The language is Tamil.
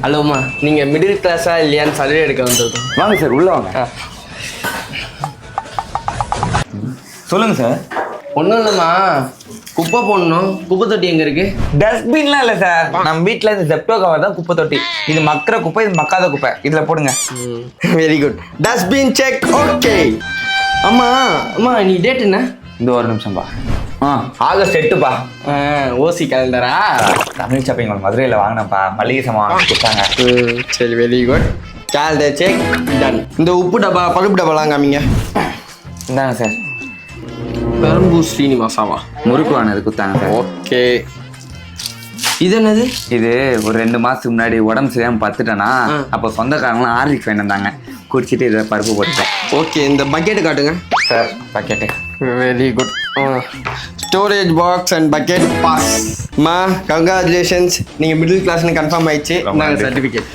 ஹலோம்மா, நீங்கள் மிடில் கிளாஸா இல்லையான்னு சர்வே எடுக்க வந்திருக்கோம். வாங்க சார் உள்ள வாங்க. சொல்லுங்க சார். ஒன்றும் இல்லைம்மா, குப்பை போடணும். குப்பை தொட்டி எங்கே இருக்கு? டஸ்ட்பின்லாம் இல்லை சார், நம்ம வீட்டில் இந்த ஜெப்டோ கவர் தான் குப்பை தொட்டி. இது மக்கிற குப்பை, இது மக்காத குப்பை. இதில் போடுங்க. Very good. Dustbin check. Okay. அம்மா நீ டேட் என்ன? இந்த ஒரு நிமிஷம்பா. ஆகஸ்ட் 8பா. ஓசி கேலண்டரா? தமிழ் ஷாப்பிங் மதுரையில் வாங்கினப்பா, மளிகை சாமான் கொடுத்தாங்க. சரி, very good. Calendar check done. இந்த உப்பு டப்பா பழுப்பு டப்பாலாம் காமிங்க. இந்தாங்க சார். பெரம்பூர் ஸ்ரீனிவாசாவா? முறுக்கு வாங்கினது கொடுத்தாங்க சார். ஓகே. இது என்னது? இது ஒரு 2 மாதத்துக்கு முன்னாடி உடம்பு சரியாமல் பார்த்துட்டேன்னா, அப்போ சொந்தக்காரங்களாம் ஆர்லிக்ஸ் வாங்கி வந்தாங்க. குடிச்சிட்டு இதை பருப்பு போட்டுட்டேன். ஓகே, இந்த பக்கெட்டு காட்டுங்க sir. Bucket. Very good. Storage box and bucket pass. Congratulations, நீங்கள் மிடில் கிளாஸ்னு கன்ஃபார்ம் ஆயிடுச்சு. நாங்கள் சர்டிஃபிகேட்.